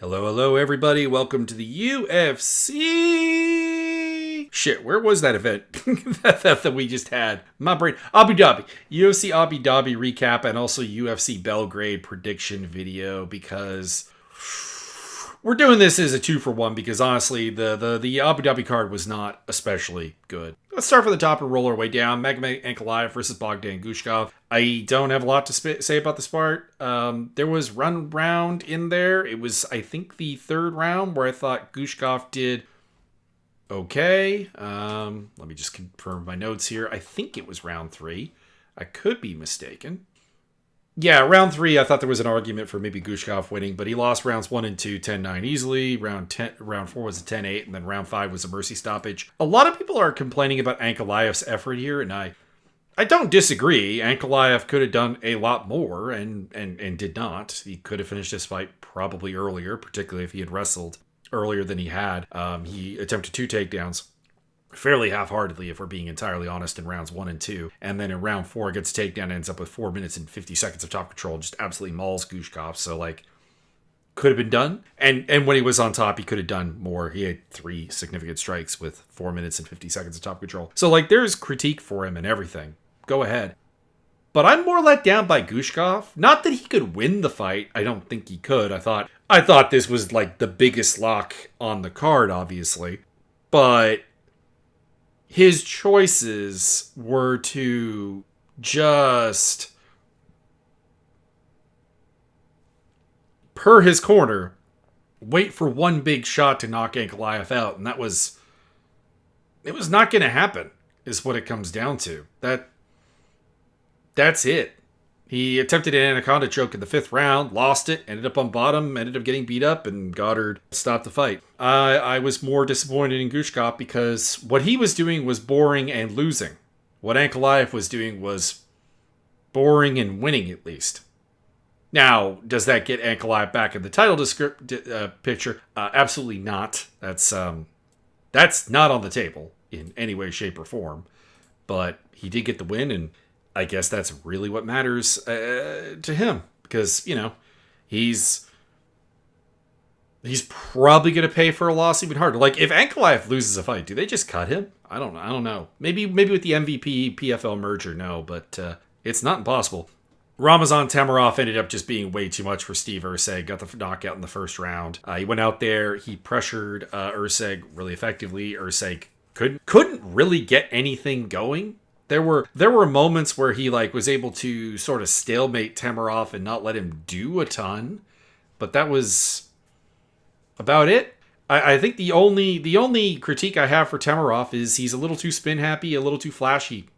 Hello, hello, everybody. Welcome to the UFC. Shit, where was that event that we just had? My brain. Abu Dhabi. UFC Abu Dhabi recap and also UFC Belgrade prediction video because we're doing this as a 2-for-1 because honestly, the Abu Dhabi card was not especially good. Let's start from the top and roll our way down. Ankalaev versus Bogdan Guskov. I don't have a lot to say about this part. There was one round in there. It was, I think, the third round where I thought Guskov did okay. Let me just confirm my notes here. I think it was round 3. I could be mistaken. Yeah, round 3, I thought there was an argument for maybe Guskov winning, but he lost rounds 1 and 2, 10-9 easily. Round 4 was a 10-8, and then round 5 was a mercy stoppage. A lot of people are complaining about Ankalaev's effort here, and I don't disagree. Ankalaev could have done a lot more, and did not. He could have finished this fight probably earlier, particularly if he had wrestled earlier than he had. He attempted 2 takedowns. Fairly half-heartedly, if we're being entirely honest, in rounds 1 and 2. And then in round 4, gets a takedown, ends up with 4 minutes and 50 seconds of top control, just absolutely mauls Guskov. So, could have been done. And when he was on top, he could have done more. He had 3 significant strikes with 4 minutes and 50 seconds of top control. So, there's critique for him and everything. Go ahead. But I'm more let down by Guskov. Not that he could win the fight. I don't think he could. I thought this was, the biggest lock on the card, obviously. But his choices were to just, per his corner, wait for one big shot to knock Ankalaev out. And it was not going to happen, is what it comes down to. That's it. He attempted an anaconda choke in the 5th round, lost it, ended up on bottom, ended up getting beat up, and Goddard stopped the fight. I was more disappointed in Guskov because what he was doing was boring and losing. What Ankalaev was doing was boring and winning, at least. Now, does that get Ankalaev back in the title picture? Absolutely not. That's not on the table in any way, shape, or form. But he did get the win, and I guess that's really what matters to him because, he's probably going to pay for a loss even harder. If Ankalaev loses a fight, do they just cut him? I don't know. Maybe with the MVP PFL merger, no, but it's not impossible. Ramazan Tamarov ended up just being way too much for Steve Erceg. Got the knockout in the 1st round. He went out there. He pressured Erceg really effectively. Erceg couldn't really get anything going. There were moments where he was able to sort of stalemate Tamarov and not let him do a ton, but that was about it. I think the only critique I have for Tamarov is he's a little too spin happy, a little too flashy.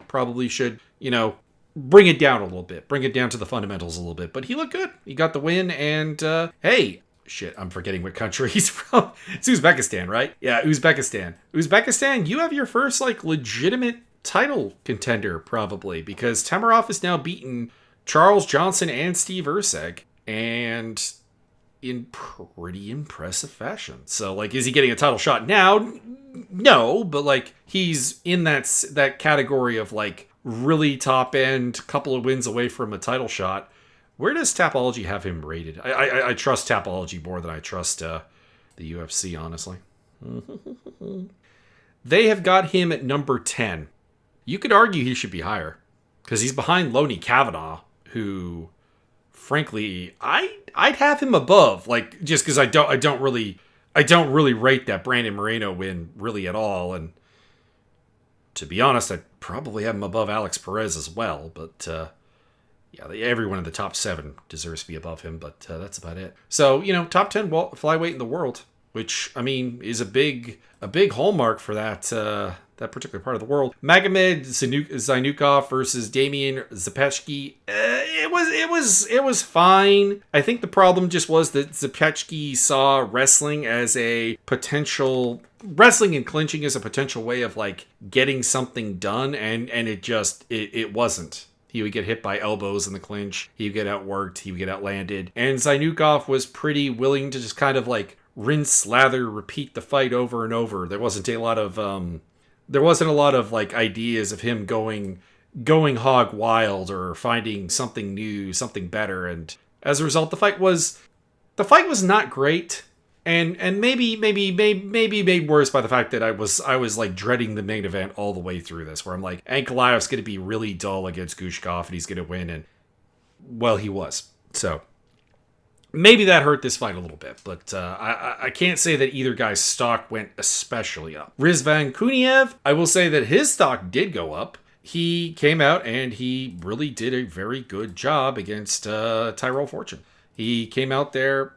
Probably should, bring it down a little bit, bring it down to the fundamentals a little bit. But he looked good. He got the win, and hey. Shit, I'm forgetting what country he's from. It's Uzbekistan, right? Yeah, Uzbekistan. Uzbekistan, you have your first legitimate title contender, probably, because Tamarov has now beaten Charles Johnson and Steve Erceg, and in pretty impressive fashion. So, is he getting a title shot now? No, but he's in that category of really top end, couple of wins away from a title shot. Where does Tapology have him rated? I trust Tapology more than I trust the UFC, honestly. They have got him at number 10. You could argue he should be higher because he's behind Loney Kavanaugh, who, frankly, I'd have him above. Just because I don't really rate that Brandon Moreno win really at all. And to be honest, I'd probably have him above Alex Perez as well. But yeah, everyone in the top 7 deserves to be above him. But that's about it. So top 10 flyweight in the world, which is a big hallmark for that particular part of the world. Magomed Zainukov versus Damian Zapechki. It was fine. I think the problem just was that Zapechki saw wrestling and clinching as a potential way of getting something done, and it wasn't. He would get hit by elbows in the clinch. He would get outworked. He would get outlanded. And Zainukov was pretty willing to just kind of rinse, slather, repeat the fight over and over. There wasn't a lot of ideas of him going hog wild or finding something new, something better. And as a result, the fight was The fight was not great. And maybe made worse by the fact that I was like dreading the main event all the way through this, where I'm like, Ankalaev's going to be really dull against Guskov and he's going to win, and well, he was. So maybe that hurt this fight a little bit, but I can't say that either guy's stock went especially up. Rizvan Kuniev, I will say that his stock did go up. He came out and he really did a very good job against Tyrell Fortune. He came out there.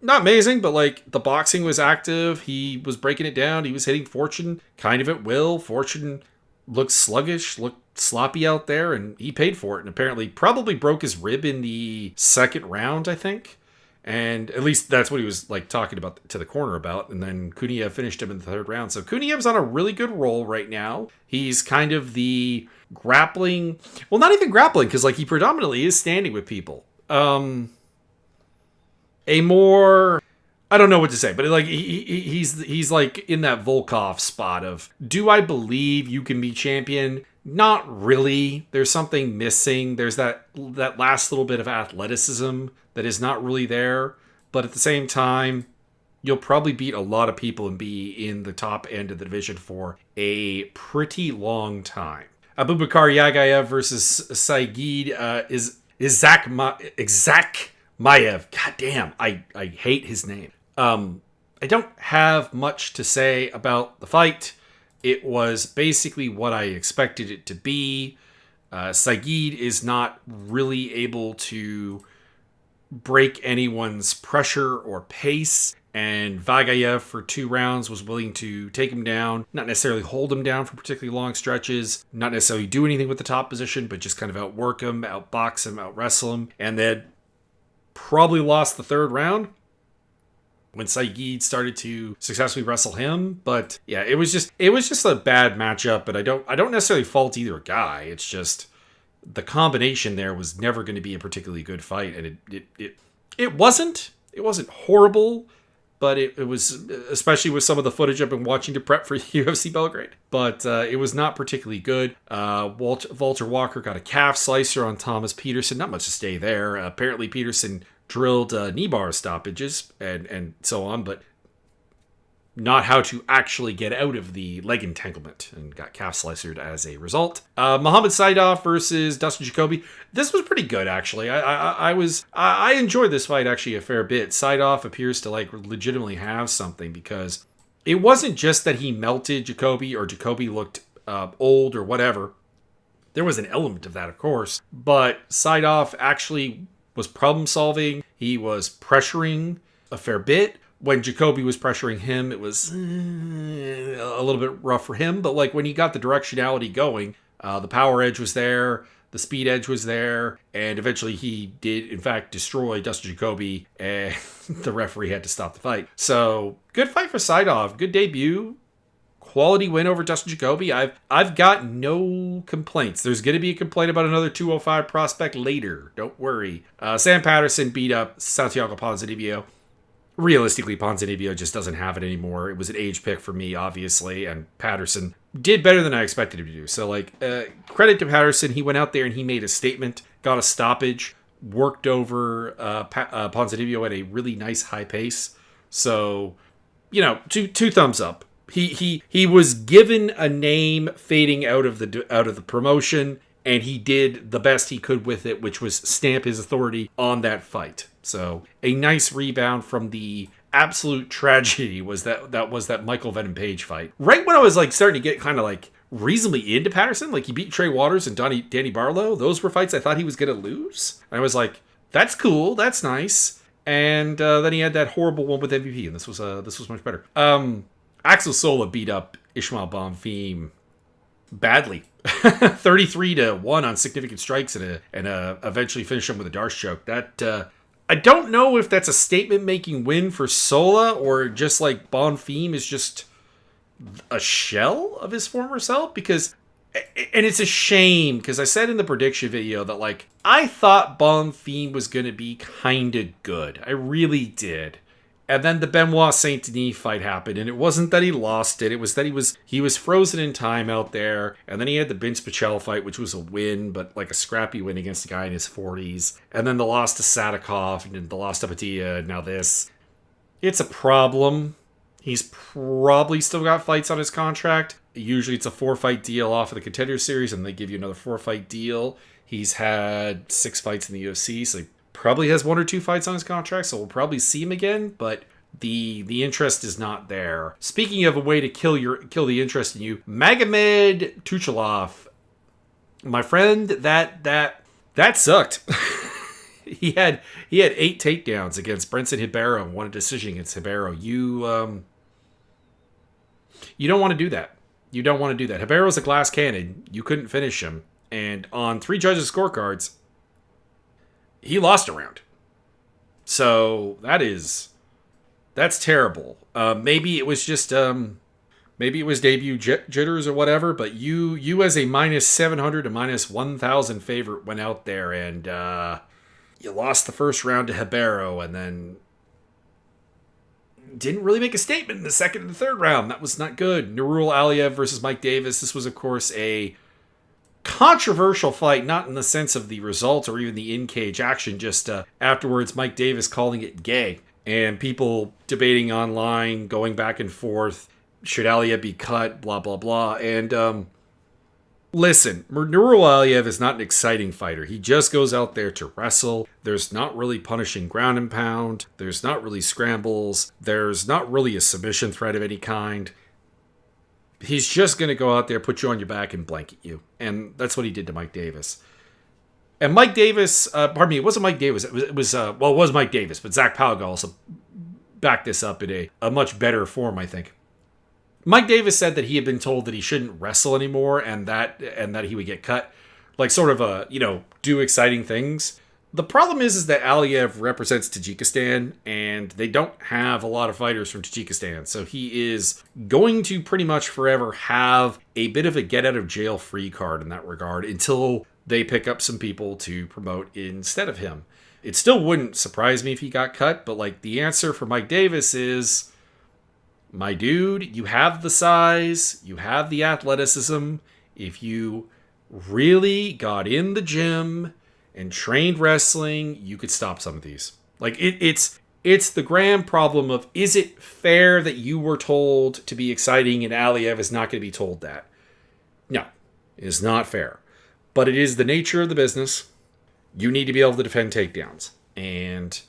Not amazing, but like the boxing was active. He was breaking it down. He was hitting Fortune kind of at will. Fortune looked sluggish, looked sloppy out there, and he paid for it. And apparently probably broke his rib in the second round, I think. And at least that's what he was like talking about to the corner about. And then Kuniev finished him in the third round. So Kuniev's on a really good roll right now. He's kind of the grappling, well, not even grappling, because like he predominantly is standing with people. A more, I don't know what to say, but like he's like in that Volkov spot of, do I believe you can be champion? Not really. There's something missing. There's that last little bit of athleticism that is not really there. But at the same time, you'll probably beat a lot of people and be in the top end of the division for a pretty long time. Abubakar Yagayev versus Saigid is Zach Maiev. God damn, I hate his name. I don't have much to say about the fight. It was basically what I expected it to be. Saigid is not really able to break anyone's pressure or pace, and Vagayev for 2 rounds was willing to take him down, not necessarily hold him down for particularly long stretches, not necessarily do anything with the top position, but just kind of outwork him, outbox him, outwrestle him, and then probably lost the third round when Saigid started to successfully wrestle him. But yeah, it was just a bad matchup, but I don't necessarily fault either guy. It's just the combination there was never going to be a particularly good fight, and it wasn't horrible, but it was, especially with some of the footage I've been watching to prep for UFC Belgrade. But it was not particularly good. Walter Walker got a calf slicer on Thomas Peterson. Not much to stay there. Apparently Peterson drilled knee bar stoppages and so on, but not how to actually get out of the leg entanglement, and got calf slicered as a result. Mohamed Saidov versus Dustin Jacoby. This was pretty good, actually. I enjoyed this fight actually a fair bit. Saidov appears to like legitimately have something, because it wasn't just that he melted Jacoby or Jacoby looked old or whatever. There was an element of that, of course, but Saidov actually was problem solving. He was pressuring a fair bit. When Jacoby was pressuring him, it was a little bit rough for him. But like when he got the directionality going, the power edge was there, the speed edge was there, and eventually he did, in fact, destroy Dustin Jacoby, and the referee had to stop the fight. So good fight for Saidov. Good debut. Quality win over Dustin Jacoby. I've got no complaints. There's going to be a complaint about another 205 prospect later. Don't worry. Sam Patterson beat up Santiago Ponzinibbio. Realistically, Ponzinibbio just doesn't have it anymore. It was an age pick for me, obviously, and Patterson did better than I expected him to do. So, like, credit to Patterson. He went out there and he made a statement, got a stoppage, worked over Ponzinibbio at a really nice high pace. So, you know, two thumbs up. He was given a name fading out of the promotion, and he did the best he could with it, which was stamp his authority on that fight. So a nice rebound from the absolute tragedy was that Michael Venom Page fight. Right when I was like starting to get kind of like reasonably into Patterson, like he beat Trey Waters and Danny Barlow. Those were fights I thought he was going to lose. And I was like, that's cool, that's nice. And then he had that horrible one with MVP, and this was much better. Axel Sola beat up Ishmael Bonfim badly. 33-1 on significant strikes and eventually finished him with a Darce choke. That I don't know if that's a statement-making win for Sola, or just like Bonfim is just a shell of his former self, because, and it's a shame, because I said in the prediction video that like I thought Bonfim was going to be kind of good. I really did. And then the Benoit Saint Denis fight happened, and it wasn't that he lost it. It was that he was frozen in time out there. And then he had the Vince Pichel fight, which was a win, but like a scrappy win against a guy in his 40s. And then the loss to Sadikov, and then the loss to Padilla, and now this. It's a problem. He's probably still got fights on his contract. Usually it's a 4-fight deal off of the Contender Series, and they give you another 4-fight deal. He's had 6 fights in the UFC, so he probably has 1 or 2 fights on his contract, so we'll probably see him again, but the interest is not there. Speaking of a way to kill the interest in you, Magomed Tuchalov, my friend, that sucked. He had 8 takedowns against Brenson Ribeiro and 1 decision against Ribeiro. You don't want to do that. You don't want to do that. Ribeiro's a glass cannon. You couldn't finish him. And on 3 judges' scorecards, he lost a round. So that's terrible. Maybe it was just maybe it was debut jitters or whatever. But you as a -700 to -1,000 favorite went out there and you lost the first round to Ribeiro, and then didn't really make a statement in the second and the third round. That was not good. Nurul Aliev versus Mike Davis. This was, of course, a controversial fight, not in the sense of the result or even the in-cage action, just afterwards Mike Davis calling it gay. And people debating online, going back and forth, should Aliev be cut, blah, blah, blah. And listen, Nurul Aliev is not an exciting fighter. He just goes out there to wrestle. There's not really punishing ground and pound. There's not really scrambles. There's not really a submission threat of any kind. He's just going to go out there, put you on your back, and blanket you. And that's what he did to Mike Davis. And Mike Davis, pardon me, it wasn't Mike Davis. It was Mike Davis, but Zach Palga also backed this up in a much better form, I think. Mike Davis said that he had been told that he shouldn't wrestle anymore and that he would get cut. Like sort of do exciting things. The problem is that Aliev represents Tajikistan, and they don't have a lot of fighters from Tajikistan. So he is going to pretty much forever have a bit of a get-out-of-jail-free card in that regard until they pick up some people to promote instead of him. It still wouldn't surprise me if he got cut, but like the answer for Mike Davis is, my dude, you have the size, you have the athleticism. If you really got in the gym and trained wrestling, you could stop some of these. Like it's the grand problem of, is it fair that you were told to be exciting and Aliev is not going to be told that? No, it is not fair. But it is the nature of the business. You need to be able to defend takedowns. And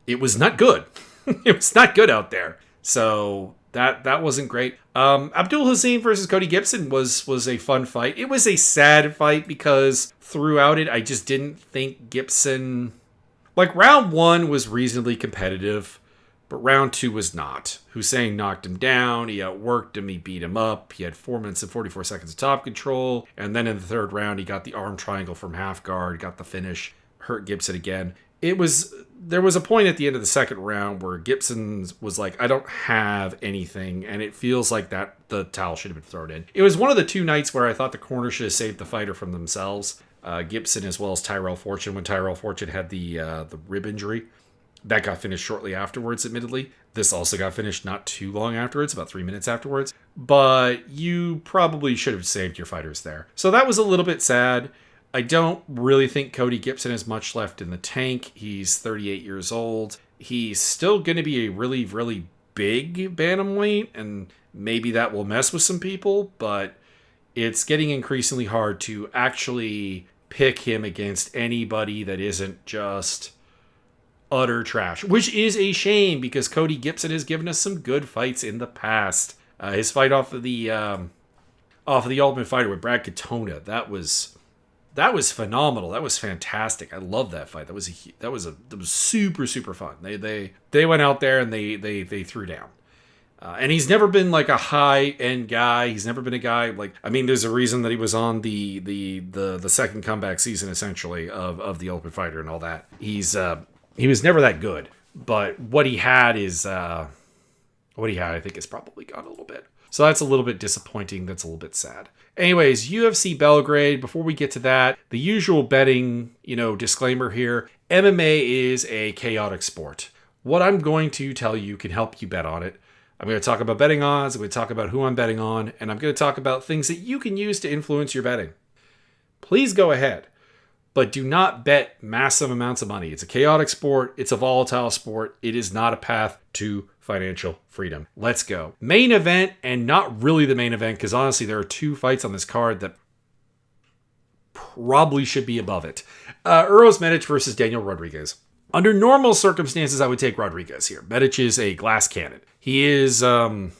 it was not good. It was not good out there. So that wasn't great. Abdul Hussein versus Cody Gibson was a fun fight. It was a sad fight because throughout it, I just didn't think Gibson... Like, round 1 was reasonably competitive, but round 2 was not. Hussein knocked him down, he outworked him, he beat him up, he had 4 minutes and 44 seconds of top control, and then in the third round, he got the arm triangle from half guard, got the finish, hurt Gibson again. There was a point at the end of the second round where Gibson was like, I don't have anything, and it feels like that the towel should have been thrown in. It was one of the 2 nights where I thought the corner should have saved the fighter from themselves. Gibson as well as Tyrell Fortune, when Tyrell Fortune had the rib injury. That got finished shortly afterwards, admittedly. This also got finished not too long afterwards, about 3 minutes afterwards. But you probably should have saved your fighters there. So that was a little bit sad. I don't really think Cody Gibson has much left in the tank. He's 38 years old. He's still going to be a really, really big bantamweight, and maybe that will mess with some people, but it's getting increasingly hard to actually pick him against anybody that isn't just utter trash, which is a shame because Cody Gibson has given us some good fights in the past. His fight off of the Ultimate Fighter with Brad Katona, that was phenomenal. That was fantastic. I love that fight. That was super, super fun. They went out there and they threw down. And he's never been like a high end guy. He's never been a guy like, I mean, there's a reason that he was on the second comeback season essentially of the Ultimate Fighter and all that. He was never that good, but what he had I think has probably gone a little bit. So that's a little bit disappointing. That's a little bit sad. Anyways, UFC Belgrade, before we get to that, the usual betting, disclaimer here, MMA is a chaotic sport. what I'm going to tell you can help you bet on it. I'm going to talk about betting odds, I'm going to talk about who I'm betting on, and I'm going to talk about things that you can use to influence your betting. Please go ahead, but do not bet massive amounts of money. It's a chaotic sport. It's a volatile sport. It is not a path to financial freedom. Let's go. Main event, and not really the main event, because honestly, there are 2 fights on this card that probably should be above it. Uros Medic versus Daniel Rodriguez. Under normal circumstances, I would take Rodriguez here. Medic is a glass cannon. He is kind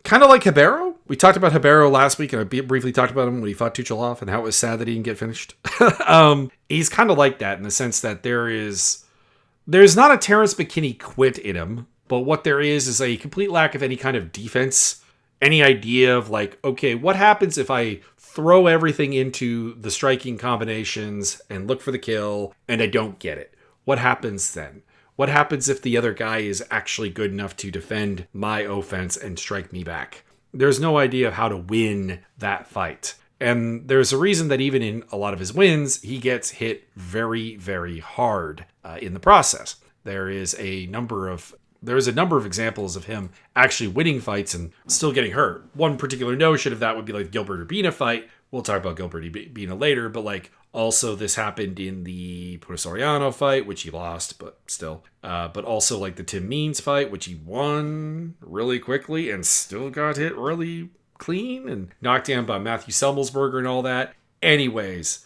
of like Ribeiro. We talked about Ribeiro last week, and I briefly talked about him when he fought Tuchelov and how it was sad that he didn't get finished. He's kind of like that in the sense that there's not a Terrence McKinney quit in him, but what there is a complete lack of any kind of defense, any idea of like, okay, what happens if I throw everything into the striking combinations and look for the kill and I don't get it? What happens then? What happens if the other guy is actually good enough to defend my offense and strike me back? There's no idea of how to win that fight. And there's a reason that even in a lot of his wins, he gets hit very, very hard in the process. There's a number of examples of him actually winning fights and still getting hurt. One particular notion of that would be like the Gilbert Urbina fight. We'll talk about Gilbert Urbina later, but like also this happened in the Puno Soriano fight, which he lost, but still. But also like the Tim Means fight, which he won really quickly and still got hit really clean and knocked down by Matthew Semmelsberger and all that. Anyways,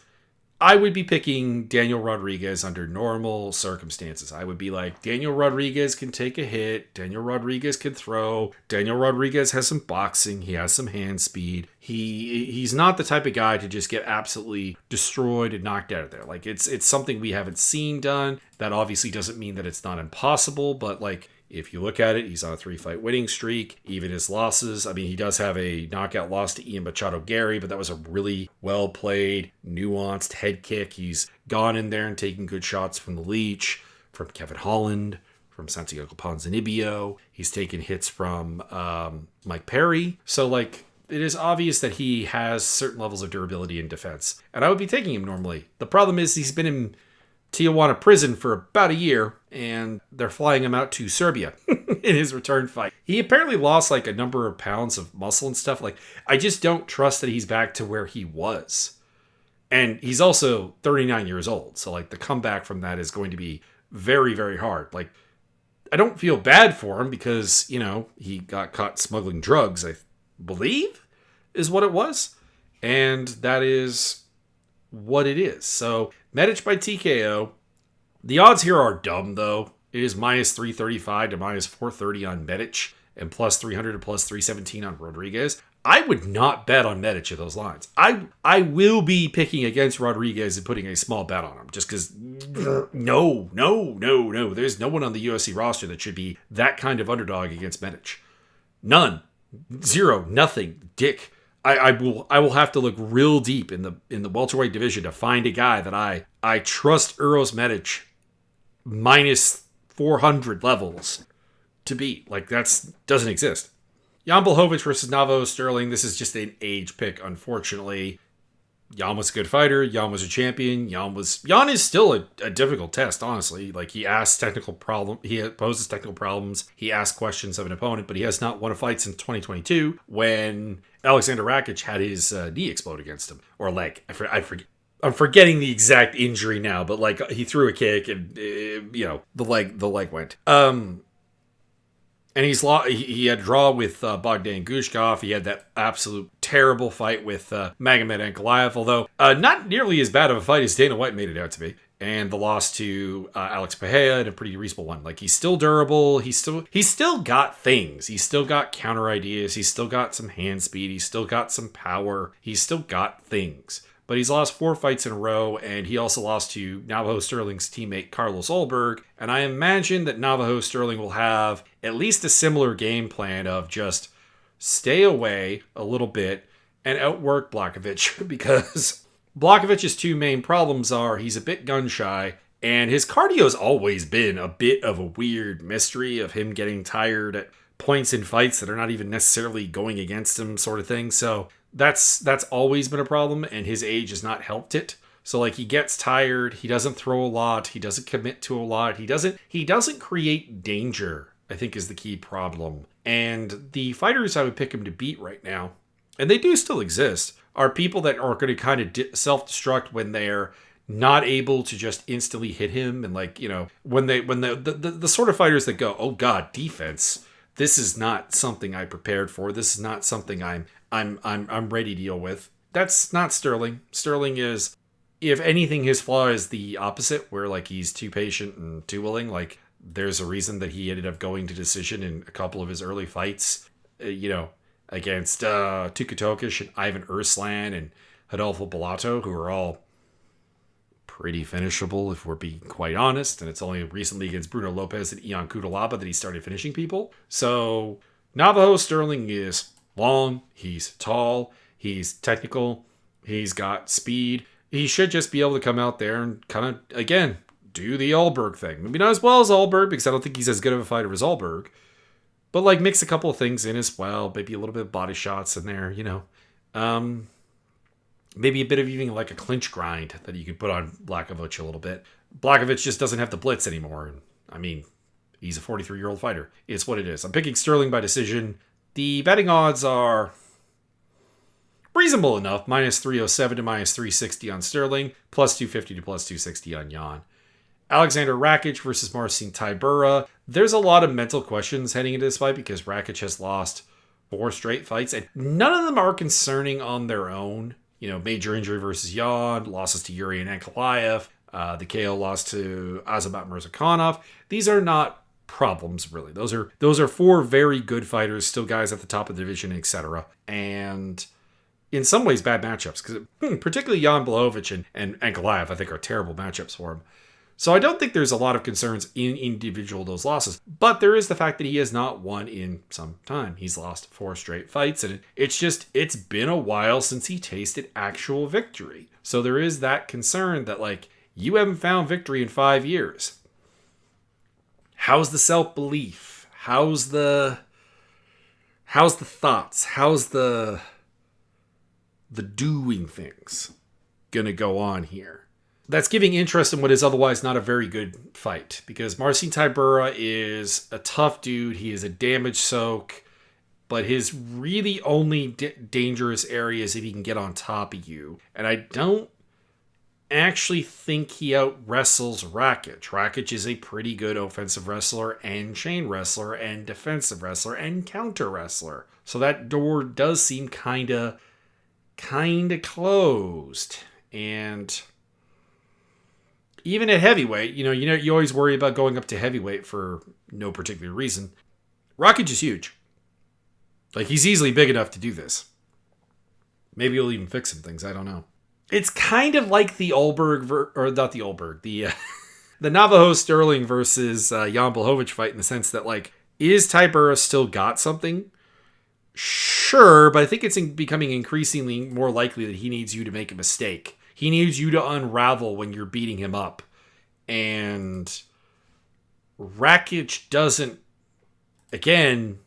I would be picking Daniel Rodriguez under normal circumstances. I would be like, Daniel Rodriguez can take a hit. Daniel Rodriguez can throw. Daniel Rodriguez has some boxing. He has some hand speed. He's not the type of guy to just get absolutely destroyed and knocked out of there. Like it's something we haven't seen done. That obviously doesn't mean that it's not impossible, but like, if you look at it, he's on a 3-fight winning streak. Even his losses, I mean, he does have a knockout loss to Ian Machado Gary, but that was a really well-played, nuanced head kick. He's gone in there and taken good shots from the Leech, from Kevin Holland, from Santiago Ponzinibbio. He's taken hits from Mike Perry. So, like, it is obvious that he has certain levels of durability in defense. And I would be taking him normally. The problem is he's been in Tijuana prison for about a year, and they're flying him out to Serbia in his return fight. He apparently lost like a number of pounds of muscle and stuff. Like, I just don't trust that he's back to where he was. And he's also 39 years old. So like the comeback from that is going to be very, very hard. Like, I don't feel bad for him because, you know, he got caught smuggling drugs, I believe is what it was. And that is what it is. So Medic by TKO. The odds here are dumb, though. It is minus 335 to minus 430 on Medic and plus 300 to plus 317 on Rodriguez. I would not bet on Medic at those lines. I will be picking against Rodriguez and putting a small bet on him just because no. There's no one on the UFC roster that should be that kind of underdog against Medic. None. Zero. Nothing. Dick. I will have to look real deep in the welterweight division to find a guy that I trust Uros Medic minus 400 levels to beat. Like, that's doesn't exist. Jan Blachowicz versus Navajo Sterling. This is just an age pick, unfortunately. Jan was a good fighter. Jan was a champion. Jan is still a difficult test, honestly. Like, he poses technical problems. He asks questions of an opponent, but he has not won a fight since 2022 when Alexander Rakic had his knee explode against him, or leg. I forget. I'm forgetting the exact injury now, but like he threw a kick and the leg went. And he had a draw with Bogdan Guskov. He had that absolute terrible fight with Magomed Ankalaev, although not nearly as bad of a fight as Dana White made it out to be. And the loss to Alex Pereira in a pretty reasonable one. Like, he's still durable. He's still got things. He's still got counter ideas. He's still got some hand speed. He's still got some power. He's still got things. But he's lost 4 fights in a row, and he also lost to Navajo Sterling's teammate Carlos Ulberg. And I imagine that Navajo Sterling will have at least a similar game plan of just stay away a little bit and outwork Blachowicz, because Blachowicz' 2 main problems are he's a bit gun-shy, and his cardio's always been a bit of a weird mystery of him getting tired at points in fights that are not even necessarily going against him, sort of thing. So that's always been a problem, and his age has not helped it. So like he gets tired, he doesn't throw a lot, he doesn't commit to a lot, he doesn't create danger, I think is the key problem. And the fighters I would pick him to beat right now, and they do still exist, are people that are going to kind of self-destruct when they're not able to just instantly hit him. And like, you know, when the sort of fighters that go, oh God, defense, this is not something I prepared for. This is not something I'm ready to deal with. That's not Sterling. Sterling is, if anything, his flaw is the opposite, where like he's too patient and too willing. Like there's a reason that he ended up going to decision in a couple of his early fights, against Tuka Tokic and Ivan Erslan and Rodolfo Bellato, who are all pretty finishable if we're being quite honest. And it's only recently against Bruno Lopez and Ion Cutelaba that he started finishing people. So Navajo Sterling is long, he's tall, he's technical, he's got speed. He should just be able to come out there and kind of, again, do the Allberg thing. Maybe not as well as Allberg, because I don't think he's as good of a fighter as Allberg. But like mix a couple of things in as well. Maybe a little bit of body shots in there, maybe a bit of even like a clinch grind that you could put on Blachowicz a little bit. Blachowicz just doesn't have the blitz anymore. And I mean, he's a 43-year-old fighter. It's what it is. I'm picking Sterling by decision. The betting odds are reasonable enough. Minus 307 to minus 360 on Sterling. Plus 250 to plus 260 on Jan. Alexander Rakic versus Marcin Tybura. There's a lot of mental questions heading into this fight because Rakic has lost 4 straight fights. And none of them are concerning on their own. Major injury versus Jan, losses to Yuri and Ankalaev, the KO loss to Azamat Murzakanov. These are not problems, really. Those are 4 very good fighters, still guys at the top of the division, etc. And in some ways, bad matchups, because particularly Jan Blachowicz and Ankalaev, I think, are terrible matchups for him. So I don't think there's a lot of concerns in individual those losses. But there is the fact that he has not won in some time. He's lost 4 straight fights, and it's been a while since he tasted actual victory. So there is that concern that, like, you haven't found victory in 5 years. How's the self-belief? How's the thoughts? How's the doing things gonna go on here? That's giving interest in what is otherwise not a very good fight, because Marcin Tybura is a tough dude. He is a damage soak, but his really only dangerous area is if he can get on top of you. And I don't actually think he out wrestles Rakic. Rakic is a pretty good offensive wrestler and chain wrestler and defensive wrestler and counter wrestler. So that door does seem kind of closed. And even at heavyweight, you always worry about going up to heavyweight for no particular reason. Rakic is huge. Like, he's easily big enough to do this. Maybe he'll even fix some things. I don't know. It's kind of like the the Navajo Sterling versus Jan Blachowicz fight, in the sense that, like, is Tybura still got something? Sure, but I think it's becoming increasingly more likely that he needs you to make a mistake. He needs you to unravel when you're beating him up. And Rakic doesn't, again,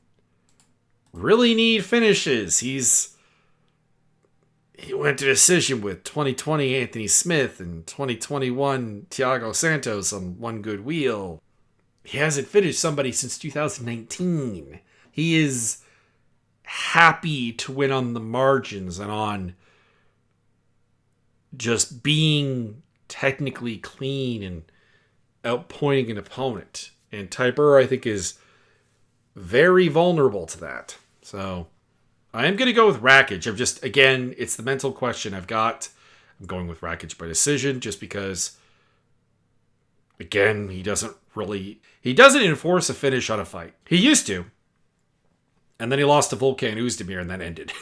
really need finishes. He went to decision with 2020 Anthony Smith and 2021 Thiago Santos on one good wheel. He hasn't finished somebody since 2019. He is happy to win on the margins and on just being technically clean and outpointing an opponent. And Tybura, I think, is very vulnerable to that. So I am going to go with Rakic. Again, it's the mental question I'm going with Rakic by decision, just because, again, he doesn't enforce a finish on a fight. He used to. And then he lost to Volkan Oezdemir, and that ended.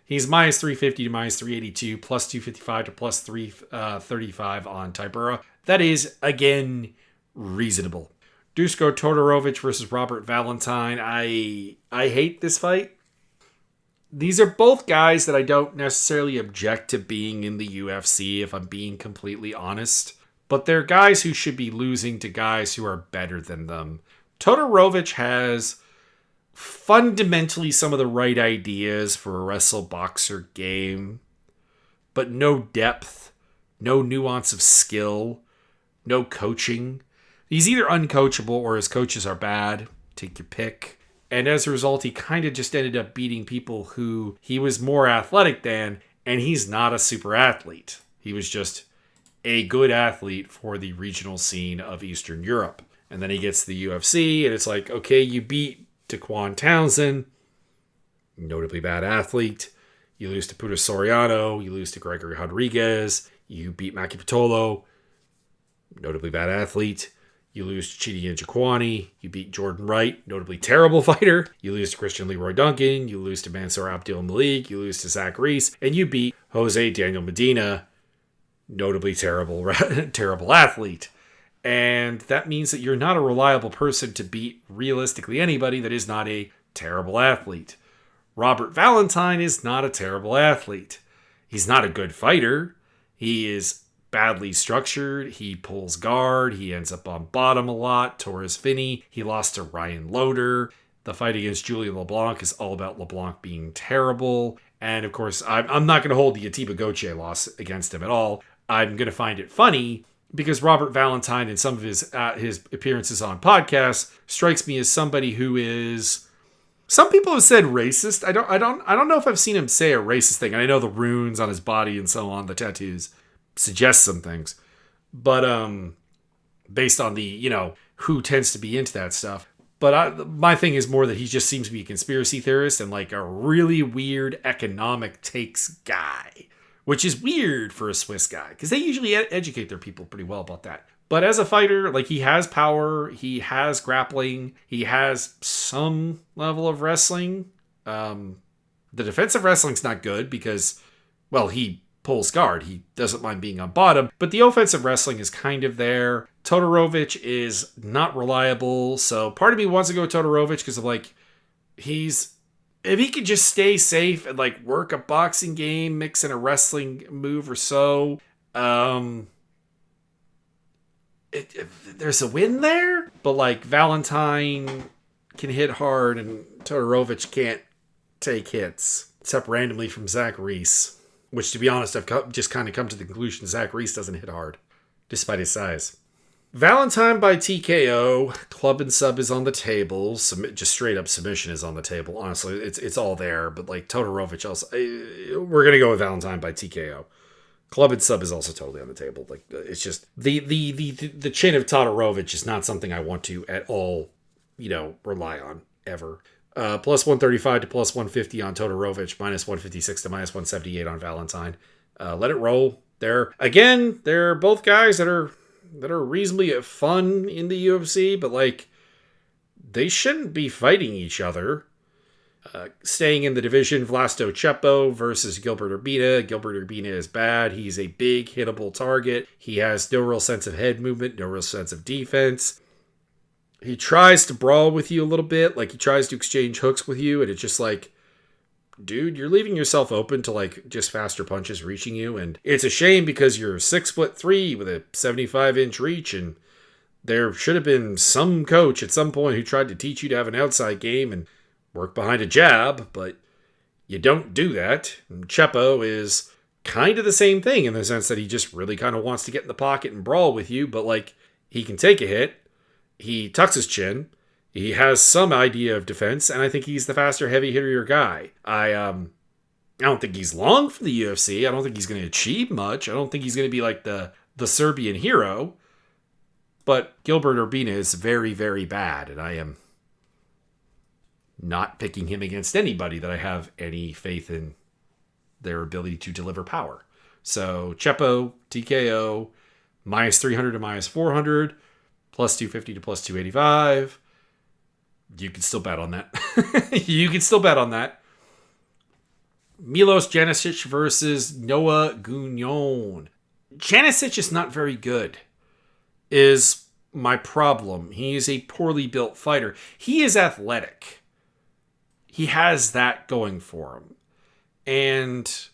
He's minus 350 to minus 382, plus 255 to plus 335 on Tybura. That is, again, reasonable. Dusko Todorovic versus Robert Valentine. I hate this fight. These are both guys that I don't necessarily object to being in the UFC, if I'm being completely honest. But they're guys who should be losing to guys who are better than them. Todorovic has fundamentally some of the right ideas for a wrestle boxer game, but no depth, no nuance of skill, no coaching. He's either uncoachable or his coaches are bad. Take your pick. And as a result, he kind of just ended up beating people who he was more athletic than, and he's not a super athlete. He was just a good athlete for the regional scene of Eastern Europe. And then he gets to the UFC, and it's like, okay, you beat Daquan Townsend, notably bad athlete. You lose to Puto Soriano. You lose to Gregory Rodriguez. You beat Maki Pitolo, notably bad athlete. You lose to Chidi Njokwani. You beat Jordan Wright, notably terrible fighter. You lose to Christian Leroy Duncan. You lose to Mansour Abdul Malik. You lose to Zach Reese. And you beat Jose Daniel Medina, notably terrible athlete. And that means that you're not a reliable person to beat realistically anybody that is not a terrible athlete. Robert Valentine is not a terrible athlete. He's not a good fighter. He is badly structured. He pulls guard. He ends up on bottom a lot. Torres Finney. He lost to Ryan Loder. The fight against Julian LeBlanc is all about LeBlanc being terrible. And of course, I'm not going to hold the Atiba Gauthier loss against him at all. I'm going to find it funny because Robert Valentine in some of his appearances on podcasts strikes me as somebody who is... Some people have said racist. I don't know if I've seen him say a racist thing. And I know the runes on his body and so on, the tattoos, suggest some things. But based on the, who tends to be into that stuff. But my thing is more that he just seems to be a conspiracy theorist and like a really weird economic takes guy. Which is weird for a Swiss guy. Because they usually educate their people pretty well about that. But as a fighter, like, he has power, he has grappling, he has some level of wrestling. The defensive wrestling's not good because, well, he pulls guard. He doesn't mind being on bottom. But the offensive wrestling is kind of there. Todorovic is not reliable. So part of me wants to go Todorovic because of, like, if he could just stay safe and, like, work a boxing game, mix in a wrestling move or so, there's a win there, but like Valentine can hit hard and Todorovic can't take hits, except randomly from Zach Reese, which to be honest, I've just kind of come to the conclusion Zach Reese doesn't hit hard, despite his size. Valentine by TKO, club and sub is on the table, just straight up submission is on the table. Honestly, it's all there, but like Todorovic also, we're going to go with Valentine by TKO. Club and sub is also totally on the table. Like, it's just the chin of Todorovic is not something I want to at all, rely on ever. Plus 135 to plus 150 on Todorovic, minus 156 to minus 178 on Valentine. Let it roll. They're both guys that are reasonably fun in the UFC, but like, they shouldn't be fighting each other. Staying in the division, Vlasto Chepo versus Gilbert Urbina. Gilbert Urbina is bad. He's a big, hittable target. He has no real sense of head movement, no real sense of defense. He tries to brawl with you a little bit. Like, he tries to exchange hooks with you, and it's just like, dude, you're leaving yourself open to, like, just faster punches reaching you. And it's a shame because you're 6'3" with a 75-inch reach, and there should have been some coach at some point who tried to teach you to have an outside game and work behind a jab, but you don't do that. And Chepo is kind of the same thing in the sense that he just really kind of wants to get in the pocket and brawl with you, but like, he can take a hit. He tucks his chin. He has some idea of defense, and I think he's the faster, heavy hitter guy. I don't think he's long for the UFC. I don't think he's going to achieve much. I don't think he's going to be like the Serbian hero. But Gilbert Urbina is very, very bad, and I am not picking him against anybody that I have any faith in their ability to deliver power. So Chepo, TKO, minus 300 to minus 400, plus 250 to plus 285. You can still bet on that. You can still bet on that. Milos Janicic versus Noah Gugnon. Janicic is not very good, is my problem. He is a poorly built fighter. He is athletic. He has that going for him. And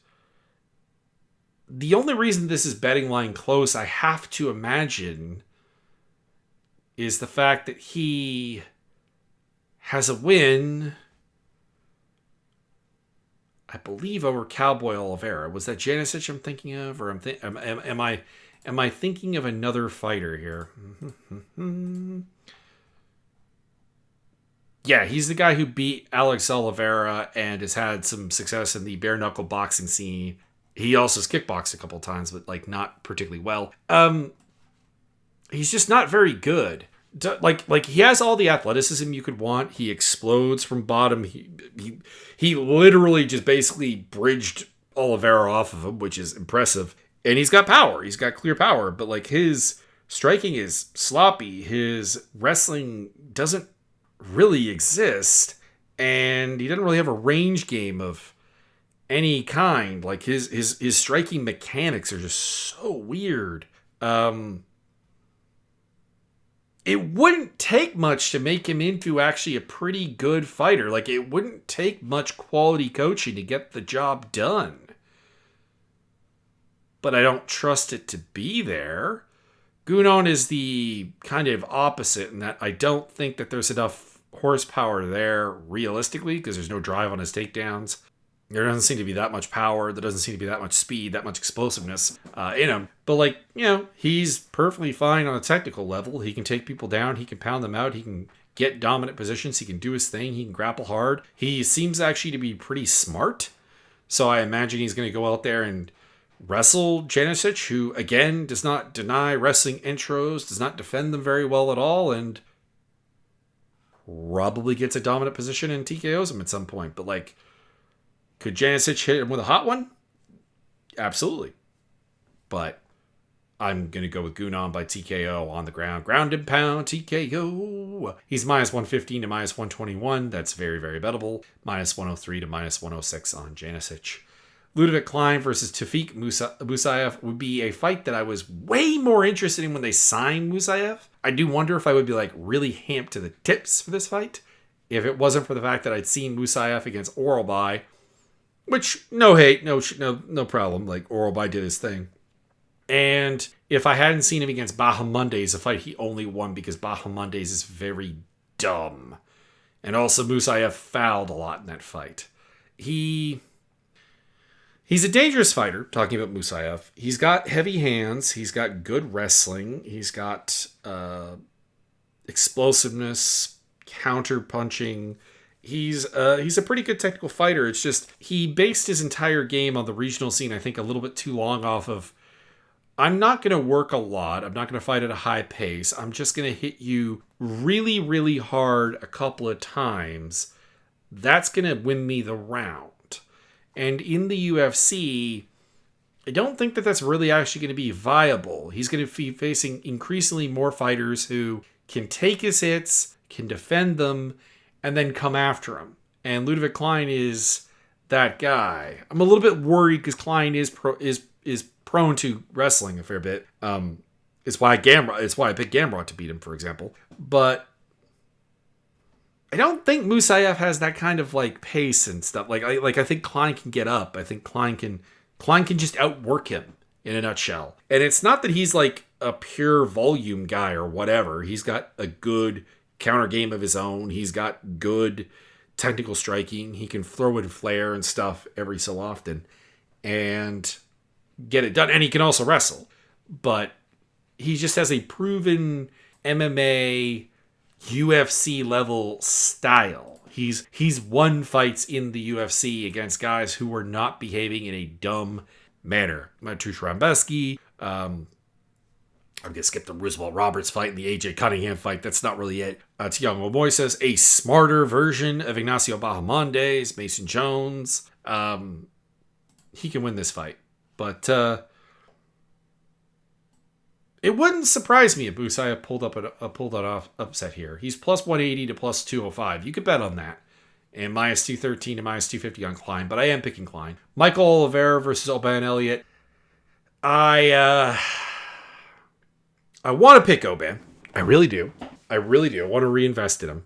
the only reason this is betting line close, I have to imagine, is the fact that he has a win I believe, over Cowboy Oliveira. Was that Janicic I'm thinking of, or am I thinking of another fighter here? Yeah, he's the guy who beat Alex Oliveira and has had some success in the bare knuckle boxing scene. He also has kickboxed a couple times, but like not particularly well. He's just not very good. Like he has all the athleticism you could want. He explodes from bottom. He literally just basically bridged Oliveira off of him, which is impressive. And he's got power. He's got clear power. But like his striking is sloppy. His wrestling doesn't really exist, and he doesn't really have a range game of any kind. Like his striking mechanics are just so weird. It wouldn't take much to make him into actually a pretty good fighter. Like, it wouldn't take much quality coaching to get the job done. But I don't trust it to be there. Gunon is the kind of opposite in that I don't think that there's enough horsepower there realistically, because there's no drive on his takedowns. There doesn't seem to be that much power. There doesn't seem to be that much speed, that much explosiveness in him. But, like, you know, he's perfectly fine on a technical level. He can take people down. He can pound them out. He can get dominant positions. He can do his thing. He can grapple hard. He seems actually to be pretty smart. So I imagine he's going to go out there and wrestle Janicic, who, again, does not deny wrestling intros, does not defend them very well at all, and probably gets a dominant position and TKOs him at some point. But, like, could Janicic hit him with a hot one? Absolutely. But I'm going to go with Gunon by TKO on the ground. Ground and pound, TKO. He's minus 115 to minus 121. That's very, very bettable. Minus 103 to minus 106 on Janicic. Ludovic Klein versus Tafik Musayev would be a fight that I was way more interested in when they signed Musayev. I do wonder if I would be like really hamped to the tips for this fight if it wasn't for the fact that I'd seen Musayev against Oralbai. Which, no hate, no problem. Like, Oralbai did his thing. And if I hadn't seen him against Bahamondes, a fight he only won because Bahamondes is very dumb. And also, Musayev fouled a lot in that fight. He's a dangerous fighter, talking about Musayev. He's got heavy hands. He's got good wrestling. He's got explosiveness, counter-punching. He's a pretty good technical fighter. It's just he based his entire game on the regional scene, I think, a little bit too long off of, I'm not going to work a lot. I'm not going to fight at a high pace. I'm just going to hit you really, really hard a couple of times. That's going to win me the round. And in the UFC, I don't think that that's really actually going to be viable. He's going to be facing increasingly more fighters who can take his hits, can defend them, and then come after him. And Ludovic Klein is that guy. I'm a little bit worried because Klein is prone to wrestling a fair bit. It's why I picked Gamrot to beat him, for example. But I don't think Musayev has that kind of like pace and stuff. I think Klein can get up. I think Klein can just outwork him in a nutshell. And it's not that he's like a pure volume guy or whatever. He's got a good counter game of his own. He's got good technical striking. He can throw in flair and stuff every so often and get it done. And he can also wrestle. But he just has a proven MMA UFC level style. He's won fights in the UFC against guys who were not behaving in a dumb manner. Mateusz Rambeski, I'm going to skip the Roosevelt Roberts fight and the AJ Cunningham fight. That's not really it. Tiago Moises, a smarter version of Ignacio Bahamondes, Mason Jones. He can win this fight. But it wouldn't surprise me if Musayev pulled that off upset here. He's plus 180 to plus 205. You could bet on that. And minus 213 to minus 250 on Klein. But I am picking Klein. Michael Oliveira versus Oban Elliott. I want to pick Oban. I really do. I want to reinvest in him.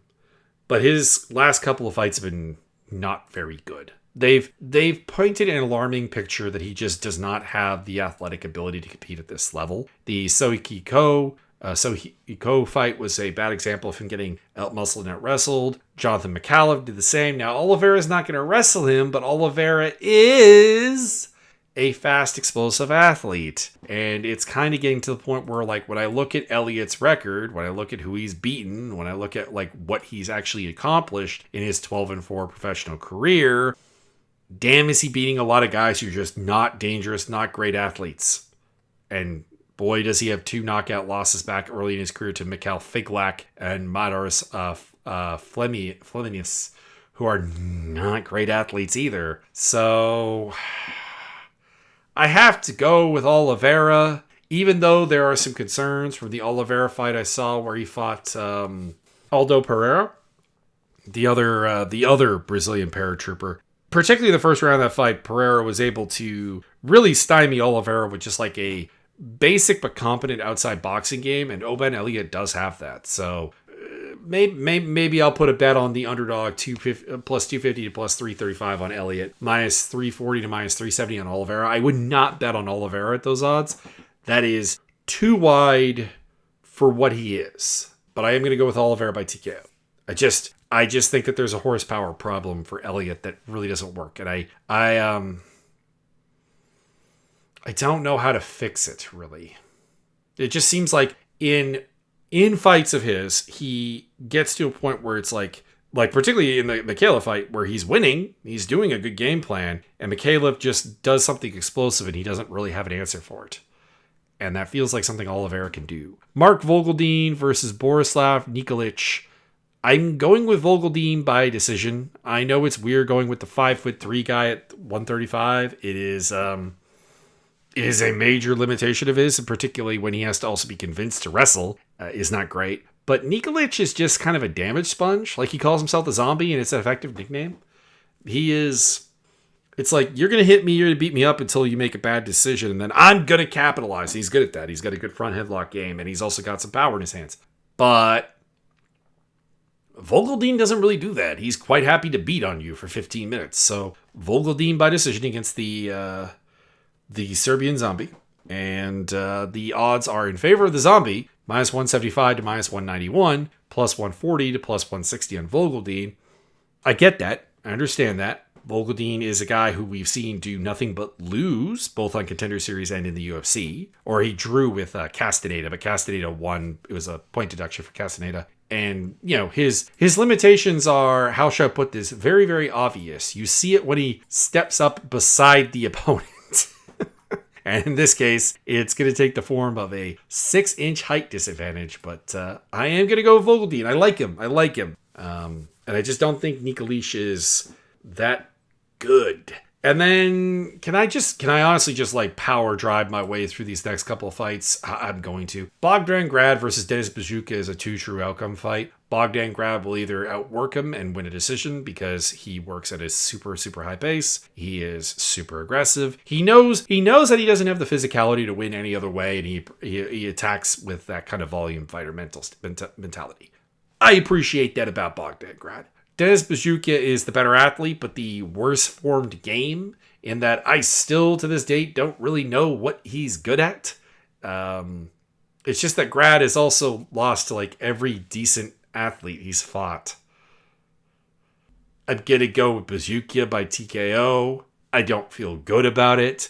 But his last couple of fights have been not very good. They've painted an alarming picture that he just does not have the athletic ability to compete at this level. The Soiki Ko Co-fight was a bad example of him getting out-muscled and out-wrestled. Jonathan Ankalaev did the same. Now, Oliveira's not going to wrestle him, but Oliveira is a fast, explosive athlete. And it's kind of getting to the point where, like, when I look at Elliott's record, when I look at who he's beaten, when I look at, like, what he's actually accomplished in his 12-4 professional career, damn, is he beating a lot of guys who are just not dangerous, not great athletes. And boy, does he have 2 knockout losses back early in his career to Mikhail Figlak and Madaris Flemius, who are not great athletes either. So I have to go with Oliveira, even though there are some concerns from the Oliveira fight I saw where he fought Aldo Pereira, the other Brazilian paratrooper. Particularly the first round of that fight, Pereira was able to really stymie Oliveira with just like a basic but competent outside boxing game, and Oban Elliott does have that. So maybe I'll put a bet on the underdog plus 250 to plus 335 on Elliott, minus 340 to minus 370 on Oliveira. I would not bet on Oliveira at those odds. That is too wide for what he is. But I am going to go with Oliveira by TKO. I just think that there's a horsepower problem for Elliott that really doesn't work, and I don't know how to fix it, really. It just seems like in fights of his, he gets to a point where it's like particularly in the Mikhailov fight where he's winning, he's doing a good game plan, and Mikhailov just does something explosive and he doesn't really have an answer for it. And that feels like something Oliveira can do. Mark Vogeldean versus Borislav Nikolic. I'm going with Vogeldean by decision. I know it's weird going with the 5'3" guy at 135. It is a major limitation of his, and particularly when he has to also be convinced to wrestle, is not great. But Nikolic is just kind of a damage sponge. Like, he calls himself the zombie, and it's an effective nickname. He is... It's like, you're going to hit me, you're going to beat me up until you make a bad decision, and then I'm going to capitalize. He's good at that. He's got a good front headlock game, and he's also got some power in his hands. But Vogeldean doesn't really do that. He's quite happy to beat on you for 15 minutes. So Vogeldean by decision against the Serbian zombie. And the odds are in favor of the zombie, minus 175 to minus 191, plus 140 to plus 160 on Vogeldean. I get that. I understand that. Vogeldean is a guy who we've seen do nothing but lose, both on Contender Series and in the UFC. Or he drew with Castaneda, but Castaneda won. It was a point deduction for Castaneda. And, you know, his limitations are, how should I put this, very, very obvious. You see it when he steps up beside the opponent. And in this case, it's going to take the form of a 6-inch height disadvantage. But I am going to go with Vogeldean. I like him. And I just don't think Nikolic is that good. And then, can I honestly just like power drive my way through these next couple of fights? I'm going to. Bogdan Grad versus Denis Buzukja is a 2 true outcome fight. Bogdan Grad will either outwork him and win a decision because he works at a super, super high pace. He is super aggressive. He knows that he doesn't have the physicality to win any other way, and he attacks with that kind of volume fighter mentality. I appreciate that about Bogdan Grad. Denis Buzukja is the better athlete, but the worse formed game, in that I still, to this date, don't really know what he's good at. It's just that Grad has also lost to like every decent athlete he's fought. I'm going to go with Buzukja by TKO. I don't feel good about it,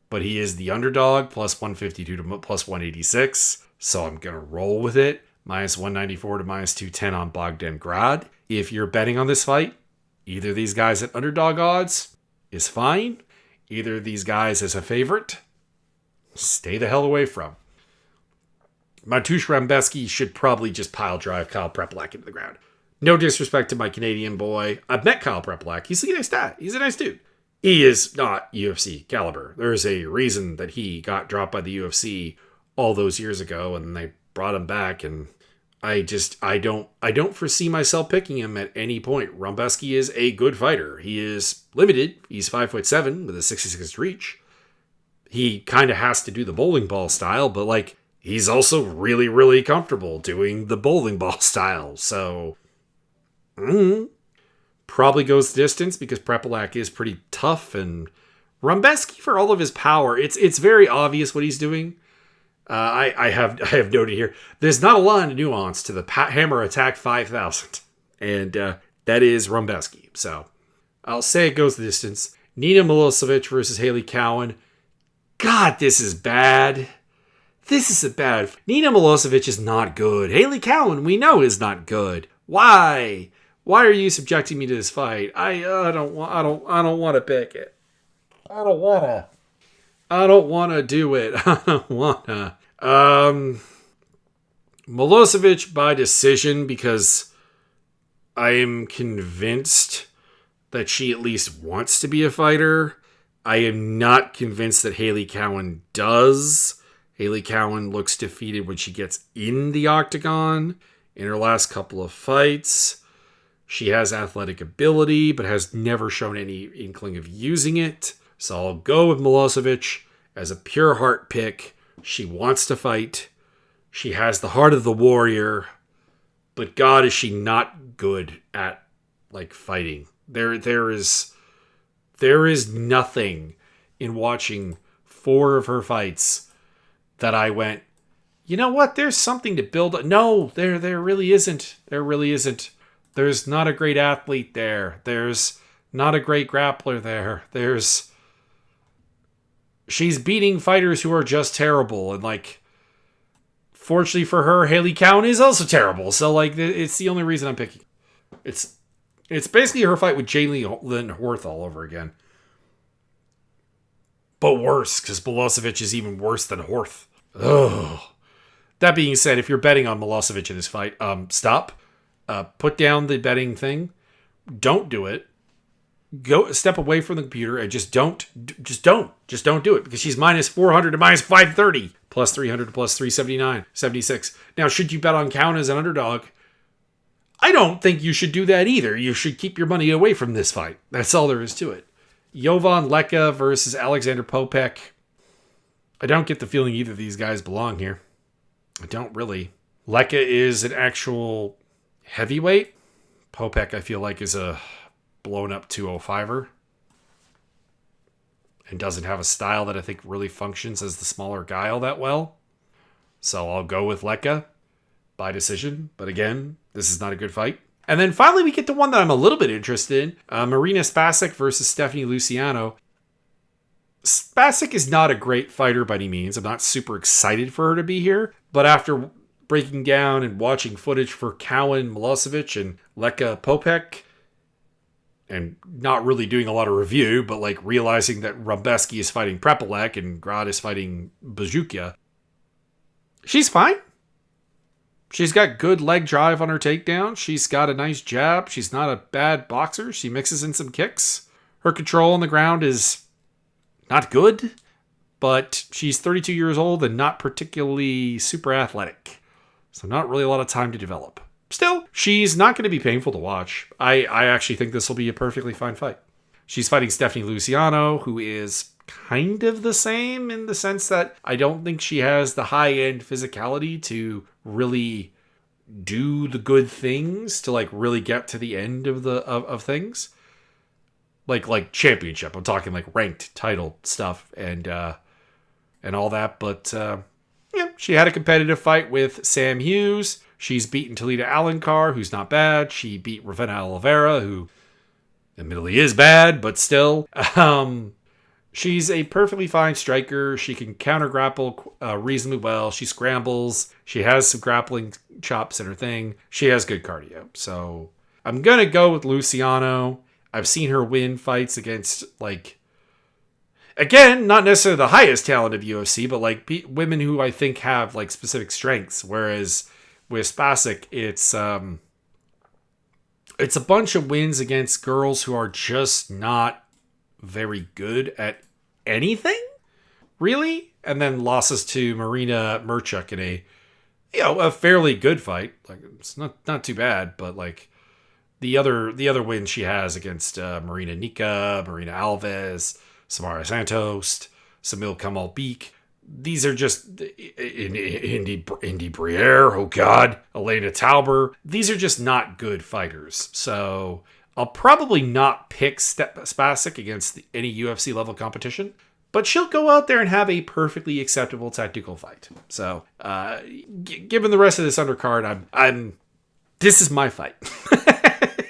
but he is the underdog, plus 152 to plus 186, so I'm going to roll with it. Minus 194 to minus 210 on Bogdan Grad. If you're betting on this fight, either of these guys at underdog odds is fine. Either of these guys as a favorite, stay the hell away from. Mateusz Rambeski should probably just pile drive Kyle Prepolak into the ground. No disrespect to my Canadian boy. I've met Kyle Prepolak. He's a nice guy. He's a nice dude. He is not UFC caliber. There's a reason that he got dropped by the UFC all those years ago, and they brought him back, and I don't foresee myself picking him at any point. Rambeski is a good fighter. He is limited. He's 5'7" with a 66 reach. He kind of has to do the bowling ball style, but like, he's also really, really comfortable doing the bowling ball style. So, probably goes the distance because Prepolak is pretty tough, and Rambeski, for all of his power, it's very obvious what he's doing. I have noted here, there's not a lot of nuance to the Hammer Attack 5000. And that is Rumbeski. So I'll say it goes the distance. Nina Milosevic versus Haley Cowan. God, this is bad. This is bad. Nina Milosevic is not good. Haley Cowan, we know, is not good. Why? Why are you subjecting me to this fight? I don't want to pick it. I don't want to do it. I don't want to. Milosevic by decision, because I am convinced that she at least wants to be a fighter. I am not convinced that Haley Cowan does. Haley Cowan looks defeated when she gets in the octagon. In her last couple of fights, she has athletic ability, but has never shown any inkling of using it. So I'll go with Milosevic as a pure heart pick. She wants to fight. She has the heart of the warrior. But God, is she not good at, like, fighting. There is nothing in watching 4 of her fights that I went, you know what? There's something to build up. No, there really isn't. There really isn't. There's not a great athlete there. There's not a great grappler there. She's beating fighters who are just terrible. And, like, fortunately for her, Haley Cowan is also terrible. So, like, it's the only reason I'm picking. It's basically her fight with Jalen Horth all over again. But worse, because Milosevic is even worse than Horth. Ugh. That being said, if you're betting on Milosevic in this fight, stop. Put down the betting thing. Don't do it. Go step away from the computer and just don't do it, because she's minus 400 to minus 530, plus 300 to plus 379, 76. Now, should you bet on Cowan as an underdog? I don't think you should do that either. You should keep your money away from this fight. That's all there is to it. Jovan Leka versus Alexander Popek. I don't get the feeling either of these guys belong here. I don't really. Leka is an actual heavyweight. Popek, I feel like, is a blown up 205er. And doesn't have a style that I think really functions as the smaller guy all that well. So I'll go with Leka by decision. But again, this is not a good fight. And then finally we get to one that I'm a little bit interested in. Marina Spasic versus Stephanie Luciano. Spasic is not a great fighter by any means. I'm not super excited for her to be here. But after breaking down and watching footage for Cowan, Milosevic, and Leka Popek, and not really doing a lot of review, but like realizing that Rumbeski is fighting Prepolek and Grad is fighting Bazukia, she's fine. She's got good leg drive on her takedown. She's got a nice jab. She's not a bad boxer. She mixes in some kicks. Her control on the ground is not good, but she's 32 years old and not particularly super athletic. So not really a lot of time to develop. Still, she's not going to be painful to watch. I actually think this will be a perfectly fine fight. She's fighting Stephanie Luciano, who is kind of the same in the sense that I don't think she has the high-end physicality to really do the good things, to like really get to the end of things. Like championship. I'm talking like ranked title stuff and all that. But yeah, she had a competitive fight with Sam Hughes. She's beaten Talita Alencar, who's not bad. She beat Ravenna Oliveira, who admittedly is bad, but still. She's a perfectly fine striker. She can counter-grapple reasonably well. She scrambles. She has some grappling chops in her thing. She has good cardio. So I'm going to go with Luciano. I've seen her win fights against, like, again, not necessarily the highest talent of UFC, but like women who I think have like specific strengths. Whereas with Spasic, it's a bunch of wins against girls who are just not very good at anything, really, and then losses to Marina Merchuk in a fairly good fight. Like, it's not too bad, but like the other wins she has against Marina Nika, Marina Alves, Samara Santos, Samil Kamal Beek. These are just Indy Briere, oh God, Elena Tauber. These are just not good fighters. So I'll probably not pick Spasic against any UFC level competition, but she'll go out there and have a perfectly acceptable technical fight. So, given the rest of this undercard, this is my fight.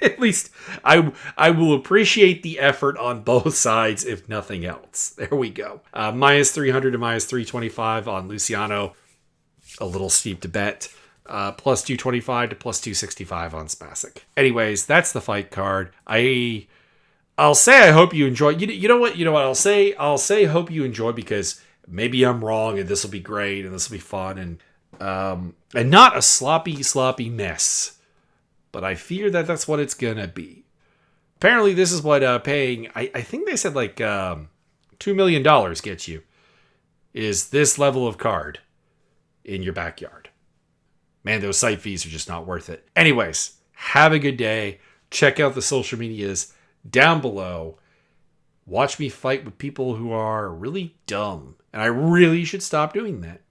At least I will appreciate the effort on both sides, if nothing else. There we go. Minus 300 to minus 325 on Luciano. A little steep to bet. Plus 225 to plus 265 on Spasic. Anyways, that's the fight card. I'll say I hope you enjoy. You know what? I'll say hope you enjoy, because maybe I'm wrong and this will be great and this will be fun and not a sloppy mess. But I fear that that's what it's gonna be. Apparently, this is what paying. I think they said like $2 million gets you. Is this level of card in your backyard? Man, those site fees are just not worth it. Anyways, have a good day. Check out the social medias down below. Watch me fight with people who are really dumb. And I really should stop doing that.